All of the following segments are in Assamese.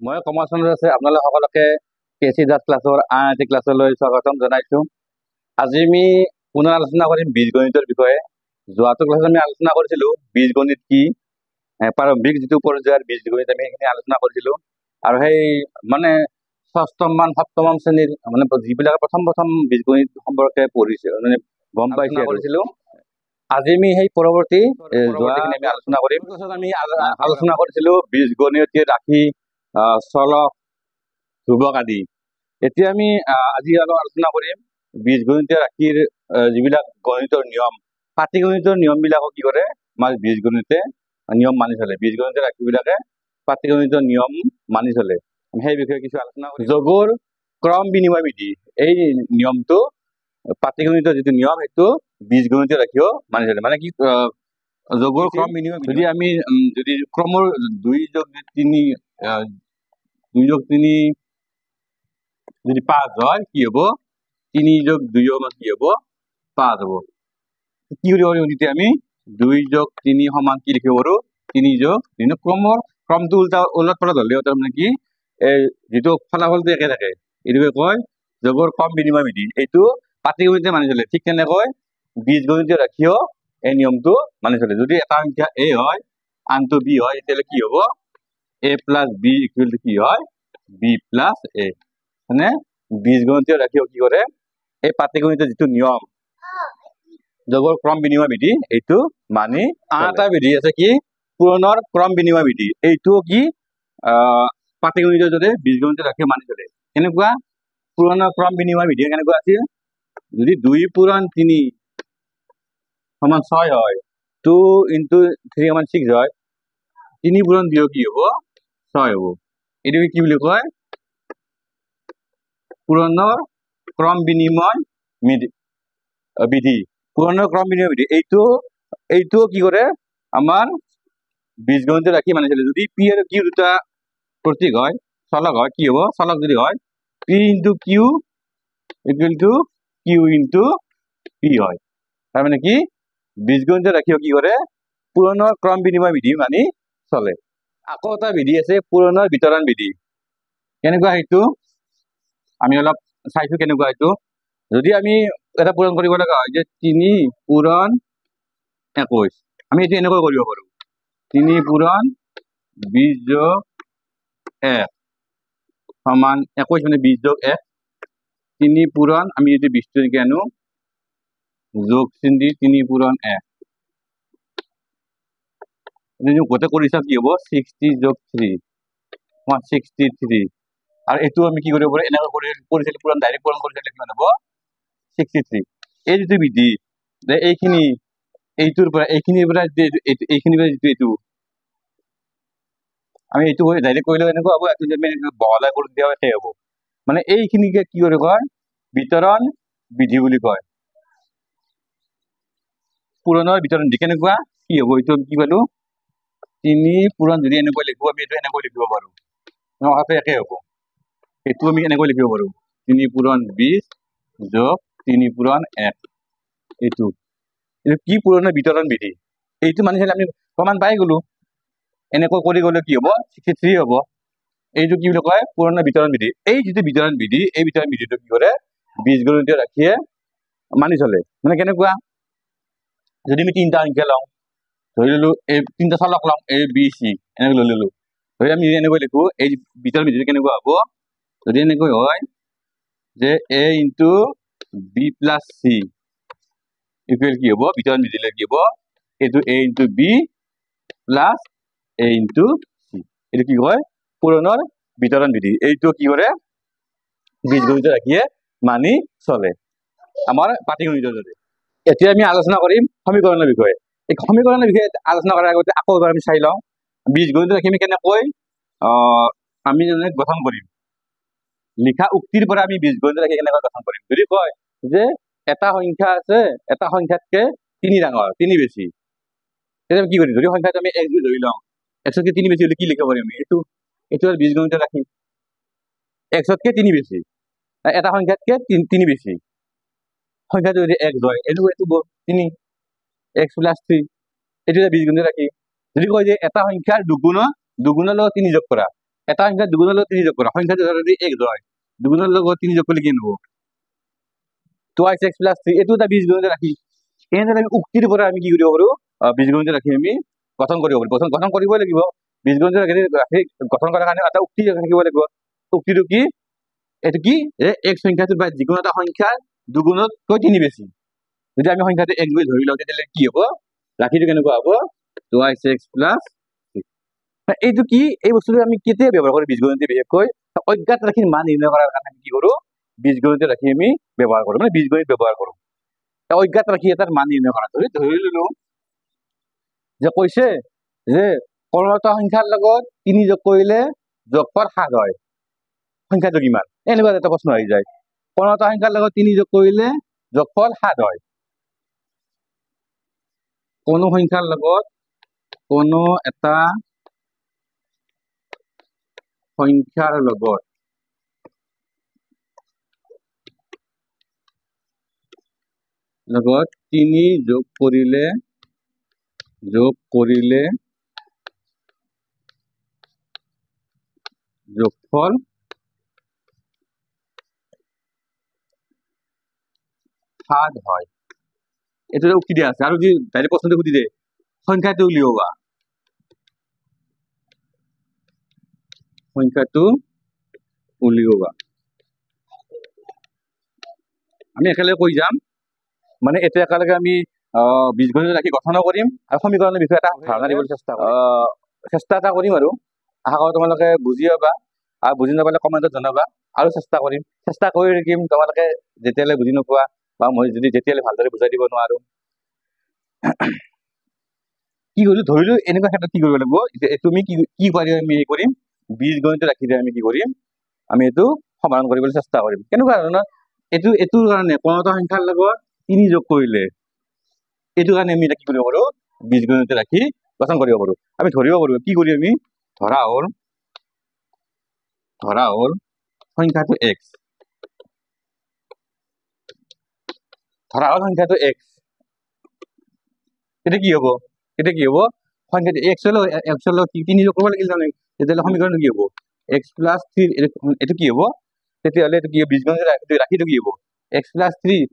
মই কমাৰ্চনত আছে আপোনালোক সকলোকে কেচি দাস ক্লাছৰ আই ক্লাছলৈ স্বাগতম জনাইছো। আজি আমি পুনৰ আলোচনা কৰিম বীজগণিতৰ বিষয়ে। যোৱাটো ক্লাছত আমি আলোচনা কৰিছিলো বীজগণিত কি, প্ৰাৰম্ভিক যিটো পৰ্যায়ৰ বীজগণিত আমি সেইখিনি আলোচনা কৰিছিলো। আৰু সেই মানে ষষ্ঠম মান সপ্তম শ্ৰেণীৰ মানে যিবিলাকে প্ৰথম বীজগণিত সম্পৰ্কে পঢ়িছে মানে গম পাইছে কৰিছিলো। আজি আমি সেই পৰৱৰ্তী যোৱাখিনি আমি আলোচনা কৰিম। আমি আলোচনা কৰিছিলো বীজগণিতীয় ৰাশি, চলক, ধ্ৰুৱক আদি। এতিয়া আমি আজি অলপ আলোচনা কৰিম বীজগণিতীয় ৰাশিৰ যিবিলাক গণিতৰ নিয়ম, পাটিগণিতৰ নিয়ম বিলাকক কি কৰে আমাৰ বীজগণিতে নিয়ম মানি চলে। বীজগণিতীয় ৰাশি বিলাকে পাটিগণিতৰ নিয়ম মানি চলে। সেই বিষয়ে কিছু আলোচনা কৰিম। যোগৰ ক্ৰম বিনিময় বিধি, এই নিয়মটো পাটিগণিতৰ যিটো নিয়ম সেইটো বীজগণিতীয় ৰাশিও মানি চলে। মানে কি যোগৰ ক্ৰম বিনিময় যদি আমি যদি ক্ৰমৰ 2+3 যদি 5 হয় কি হব, 3+2 কি হব 5 হব। কি কৰিব পাৰিম তেতিয়া আমি 2+3 সমান কি লিখিব পাৰো 3+3। ক্ৰমটো ওলট পালট হলেও তাৰমানে কি এই যিটো ফলাফলটো একে থাকে, এইটোকে কয় যোগৰ ক্ৰম বিনিময় বিধি। এইটো পাটিগণিতে মানি চলে। ঠিক তেনেকৈ বীজগণিতীয় ৰাশিও এই নিয়মটো মানি চলে। যদি এটা সংখ্যা a হয় আনটো b হয় তেতিয়াহ'লে কি হব a + b = কি হয় b + a। মানে বীজগণিতীয় ৰাশিও কি কৰে এই পাটিগণিতৰ যিটো নিয়ম যোগৰ ক্ৰম বিনিময় বিধি এইটো মানি আন এটা বিধি আছে কি পূৰণৰ ক্ৰম বিনিময় বিধি। এইটো কি পাটিগণিতৰ দৰে বীজগণিতীয় ৰাশিও মানি চলে। কেনেকুৱা পূৰণৰ ক্ৰম বিনিময় বিধি কেনেকুৱা আছিল, যদি 2 × 3 = 6 হয়, 2 × 3 = 6 হয়, 3 × 2 কি হব 6 হব। এইটো কি বুলি কয় পূৰণৰ ক্ৰম বিনিময় বিধি। পূৰণৰ ক্ৰম বিনিময় বিধি এইটো কি কৰে আমাৰ বীজগণিতীয় ৰাশি মানি চলে। যদি পি আৰু কিউ দুটা প্ৰতীক হয় চলক হয় কি হব, চলক যদি হয় p × q = q × p হয়। তাৰমানে কি বীজগণিতীয় ৰাশিও কি কৰে পূৰণৰ ক্ৰম বিনিময় বিধি মানি চলে। আকৌ এটা বিধি আছে পূৰণৰ বিতৰণ বিধি। কেনেকুৱা সেইটো আমি অলপ চাইছো। কেনেকুৱা এইটো, যদি আমি এটা পূৰণ কৰিব লগা হয় যে 3 × 21, আমি এইটো এনেকৈ কৰিব পাৰো 3 × 20+1 সমান 21 মানে 20+1। 3 পূৰণ আমি যদি 20 টো আনো যোগ চিন দি 3 × 1 গোটেই কৰি চাও কি হব 60+3 63। আৰু এইটো আমি কি কৰিব পাৰো এনেকৈ কৰিছিলো পূৰণ ডাইৰেক্ট পূৰণ কৰিছিলে কিমান হব 63। এই যিটো বিধি এইখিনিৰ পৰা যিটো আমি এইটো ডাইৰেক্ট কৰিলে এনেকুৱা হব, বহলাই কৰি দিয়া সেই হব। মানে এইখিনিকে কি বুলি কয় বিতৰণ বিধি বুলি কয়। পূৰণৰ বিতৰণ বিধি কেনেকুৱা কি হব এইটো কি পালো 3 পূৰণ যদি এনেকৈ লিখো আমি এইটো এনেকৈ লিখিব পাৰো, কথাটো একে হব। এইটো আমি এনেকৈ লিখিব পাৰো 3 × 20 + 3 × 1। এইটো কি পূৰণৰ বিতৰণ বিধি। এইটো মানি চলে আমি প্ৰমাণ পাই গলো। এনেকৈ কৰি গলে কি হব 63 হব। এইটো কি বুলি কয় পূৰণৰ বিতৰণ বিধি। এই যিটো বিতৰণ বিধি এই বিতৰণ বিধিটো কি কৰে বীজগণিতীয় ৰাশিয়ে মানি চলে। মানে কেনেকুৱা যদি আমি 3টা সংখ্যা লওঁ, ধৰি ললো এই 3টা চলক লওঁ a b c এনেকৈ লৈ ললো, ধৰি আমি এনেকৈ লিখো এই বিতৰণ বিধিটো কেনেকুৱা হব যদি এনেকৈ হয় যে a × b + c ইকুৱেল কি হব বিতৰণ বিধিলে কি হব এইটো a × b + a × c। এইটো কি হয় পূৰণৰ বিতৰণ বিধি। এইটো কি কৰে বীজগণিতীয় ৰাশিয়ে মানি চলে আমাৰ পাটিগণিতৰ দৰে। এতিয়া আমি আলোচনা কৰিম সমীকৰণৰ বিষয়ে। এই সমীকৰণৰ বিষয়ে আলোচনা কৰাৰ আগতে আকৌ এবাৰ আমি চাই লওঁ বীজগণিতীয় ৰাশি আমি কেনেকৈ আমি গঠন কৰিম। লিখা উক্তিৰ পৰা আমি বীজগণিতীয় ৰাশি কেনেকৈ গঠন কৰিম। যদি কয় যে এটা সংখ্যা আছে এটা সংখ্যাতকে 3 ডাঙৰ 3 বেছি, তেতিয়া কি কৰিম যদি সংখ্যাটো আমি 1 ধৰি লওঁ, 100কে 3 বেছি হলে কি লিখিব পাৰিম এইটো বীজগণিতীয় ৰাশি। 100কে 3 বেছি, এটা সংখ্যাতকে 3 বেছি, সংখ্যাটো যদি x হয় এইটো 3 x + 3 এইটো বীজগণিতীয় ৰাশি। যদি কয় যে এটা সংখ্যাৰ দুগুণৰ লগত 3 যোগ কৰা, এটা সংখ্যা দুগুণৰ লগত 3 যোগ কৰা সংখ্যাটো যদি 1 হয় দুগুণৰ লগত 3 যোগ কৰিলে কি হ'ব 2x plus 3 এইটো এটা বীজগণিত ৰাখি এনেদৰে আমি উক্তিৰ পৰা আমি কি কৰিব পাৰো বীজগণিত ৰাখি আমি গঠন কৰিব পাৰো গঠন কৰিবই লাগিব বীজগণিত ৰাখি গঠন কৰাৰ কাৰণে এটা উক্তি থাকিব লাগিব উক্তিটো কি এইটো কি যে x সংখ্যাটো বা যিকোনো এটা সংখ্যাৰ দুগুণতকৈ 3 বেছি যদি আমি সংখ্যাটো x বুলি ধৰি লওঁ তেতিয়াহ'লে কি হ'ব ৰাখিটো কেনেকুৱা হ'ব 2x plus 3 এইটো কি এই বস্তুটো আমি কেতিয়া ব্যৱহাৰ কৰো বীজগণিত বিশেষকৈ অজ্ঞাত ৰাশিৰ মান নিৰ্ণয় কৰাৰ কাৰণে আমি কি কৰো বীজগণিত ৰাশি আমি ব্যৱহাৰ কৰো মানে বীজগণিত ব্যৱহাৰ কৰো অজ্ঞাত ৰাশি এটাৰ মান নিৰ্ণয় কৰা ধৰি ললো যে কৈছে যে কোনো এটা সংখ্যাৰ লগত 3 যোগ কৰিলে যোগফল 7 হয় সংখ্যাটো কিমান এনেকুৱা এটা প্ৰশ্ন আহি যায় কোনো এটা সংখ্যাৰ লগত 3 যোগ কৰিলে যোগফল 7 হয় কোনো সংখ্যাৰ লগত কোনো এটা সংখ্যাৰ লগত 3 যোগ কৰিলে যোগফল 7 হয় এইটো উক্তি দিয়া আছে আৰু যদি ডাইৰেক্ট প্ৰশ্নটো সুধি দিয়ে সংখ্যাটো উলিওৱা আমি একেলগে কৈ যাম মানে এটা একেলগে আমি বীজগণিত ৰাখি গঠনো কৰিম আৰু সমীকৰণৰ বিষয়ে এটা ধাৰণা দিবলৈ চেষ্টা এটা কৰিম আৰু আশা কৰোঁ তোমালোকে বুজি পাবা আৰু বুজি নাপালে কমেণ্টত জনাবা আৰু চেষ্টা কৰিম চেষ্টা কৰি ৰাখিম তোমালোকে যেতিয়ালৈ বুজি নোপোৱা বা মই যদি যেতিয়ালৈ ভালদৰে বুজাই দিব নোৱাৰো কি কৰিলো ধৰিলো এনেকুৱা ক্ষেত্ৰত কি কৰিব লাগিব তুমি কি পাৰি আমি কৰিম বীজগণিত ৰাখি আমি কি কৰিম আমি এইটো সমাধান কৰিবলৈ চেষ্টা কৰিম কেনেকুৱা ধৰণৰ এইটোৰ কাৰণে কোনো এটা সংখ্যাৰ লগত 3 যোগ কৰিলে এইটো কাৰণে আমি কি কৰিব পাৰো বীজগণিত ৰাখি গঠন কৰিব পাৰো আমি ধৰিব পাৰো কি কৰি আমি ধৰা হ'ল সংখ্যাটো x এটা কি হব সংখ্যাটো x হলো লগত 3 যোগ কৰিব লাগিল জানো তেতিয়াহ'লে সমীকৰণটো কি হব x plus 3 এইটো কি হব তেতিয়াহ'লে এইটো কি বীজগণিত ৰাখিটো কি হব x plus 3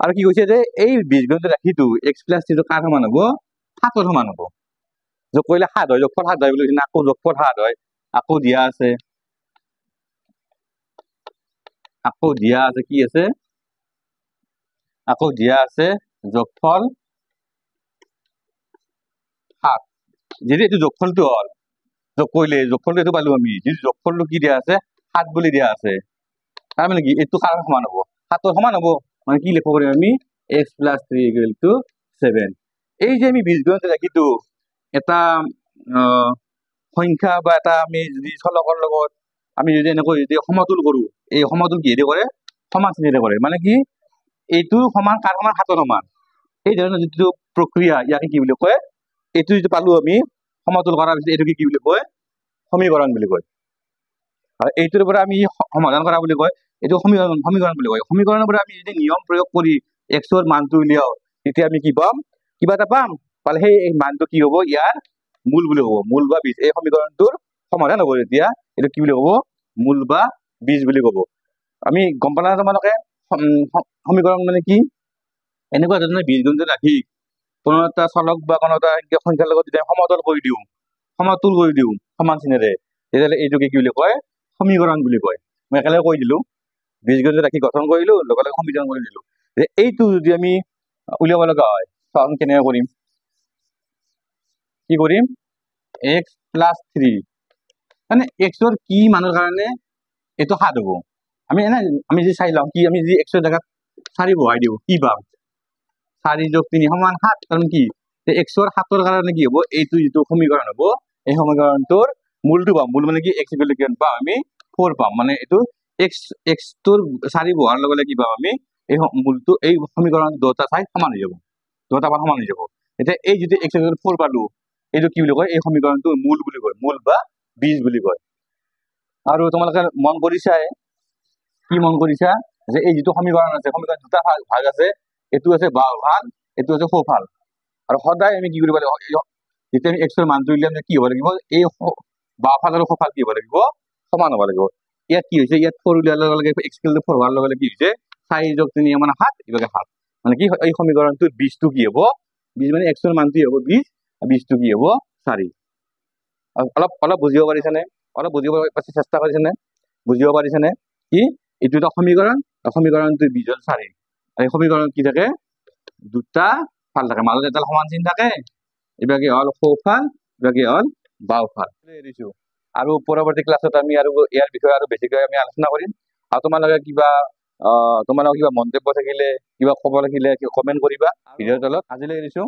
আৰু কি কৈছে যে এই বীজগণিত ৰাখিটো x plus 3 কাৰ সমান হব 7 সমান হব যোগ কৰিলে 7 হয় যোগফল 7 হয় বুলি কৈছে আকৌ যোগফল 7 হয় আকৌ দিয়া আছে কি আছে আকৌ দিয়া আছে যোগফল 7 যদি এইটো যোগফলটো হল যোগ কৰিলে যোগফলটো এইটো পালো আমি যদি যোগফলটো কি দিয়া আছে 7 বুলি দিয়া আছে তাৰ মানে কি এইটো কাৰ সমান হব 7 সমান হব মানে কি লিখিব পাৰিম আমি x plus 3 equal to 7 এই যে আমি বীজগণিত ৰাখিটো এটা সংখ্যা বা এটা আমি যদি চলকৰ লগত আমি যদি এনেকৈ যদি সমতুল কৰো এই সমতুল কিহেৰে কৰে সমান চিহ্নেৰে কৰে মানে কি এইটো সমান কাৰ সমান 7 সমান এই ধৰণৰ যিটো প্ৰক্ৰিয়া ইয়াকে কি বুলি কয় এইটো যিটো পালো আমি সমতুল কৰাৰ পিছত এইটো কি বুলি কয় সমীকৰণ বুলি কয় আৰু এইটোৰ পৰা আমি সমাধান কৰা বুলি কয় এইটো সমীকৰণ বুলি কয় সমীকৰণৰ পৰা আমি যদি নিয়ম প্ৰয়োগ কৰি x ৰ মানটো উলিয়াও তেতিয়া আমি কি পাম কিবা এটা পাম পালে সেই মানটো কি হ'ব ইয়াৰ মূল বুলি হ'ব মূল বা বীজ এই সমীকৰণটোৰ সমাধান হ'ব এতিয়া এইটো কি বুলি ক'ব মূল বা বীজ বুলি ক'ব আমি গম পালা তোমালোকে সমীকৰণ মানে কি এনেকুৱা ধৰণৰ বীজগণিত ৰাখি কোনো এটা চলক বা কোনো এটা সংখ্যাৰ লগত যদি সমতুল কৰি দিওঁ সমান চিহ্নেৰে তেতিয়াহ'লে এইটোকে কি বুলি কয় সমীকৰণ বুলি কয় মই একেলগে কৈ দিলো বীজগণিত ৰাখি গঠন কৰিলো লগে লগে সমীকৰণ কৰি দিলো যে এইটো যদি আমি উলিয়াব লগা হয় কেনেকৈ কৰিম কি কৰিম x plus 3 মানে x ৰ কি মানৰ কাৰণে এইটো 7 হ'ব আমি যদি চাই লওঁ কি আমি যদি x ৰ জায়গাত 4 বহাই দিওঁ কি পাম 4 যোগ 3 সমান 7 কাৰণ কি x ৰ 7 ৰ কাৰণে কি হ'ব এইটো যিটো সমীকৰণ হ'ব এই সমীকৰণটোৰ মূলটো পাম মূল মানে কি x ইকুৱেল টু কিমান পাম আমি 4 পাম মানে এইটো x টোৰ 4 বহাৰ লগে লগে কি পাম আমি এই মূলটো এই সমীকৰণ দুটা ঠাইত সমান হৈ যাব দুটা মান সমান হৈ যাব এতিয়া এই যিটো x ইকুৱেল টু 4 পালো এইটো কি বুলি কয় এই সমীকৰণটোৰ মূল বুলি কয় মূল বা বীজ বুলি কয় আৰু তোমালোকে মন কৰিছাই কি মন কৰিছা যে এই যিটো সমীকৰণ আছে সমীকৰণ দুটা ভাগ আছে এইটো আছে বাওঁ ভাগ এইটো আছে সোঁ ভাগ আৰু সদায় আমি কি কৰিব লাগিব যেতিয়া আমি x ৰ মানটো উলিয়াম কি হ'ব লাগিব এই বাওঁফাল আৰু সোঁফাল কি হ'ব লাগিব সমান হ'ব লাগিব ইয়াত কি হৈছে ইয়াত 4 উলিয়াৰ লগে লগে x = 4 হোৱাৰ লগে লগে কি হৈছে 4 + 3 = 7 ইভাগে 7 মানে কি এই সমীকৰণটোৰ 20 টো কি হ'ব 20 মানে x ৰ মানটো হ'ব 20 আৰু 20 টো কি হ'ব 4 অলপ বুজিব পাৰিছানে অলপ বুজিব চেষ্টা কৰিছানে বুজিব পাৰিছানে কি এইটো এটা সমীকৰণটোৰ 20 হ'ল 4 আৰু এই সমীকৰণত কি থাকে দুটা ফাল থাকে মাজত এটা সমান চিন থাকে ইভাগে হল সোঁফাল ইভাগে হল বাওঁফাল এৰিছো আৰু পৰৱৰ্তী ক্লাছত আমি আৰু ইয়াৰ বিষয়ে আৰু বেছিকৈ আমি আলোচনা কৰিম আৰু তোমালোকে কিবা মন্তব্য থাকিলে কিবা ক'ব লাগিলে কমেন্ট কৰিবা ভিডিঅ'ৰ তলত আজিলৈ এৰিছো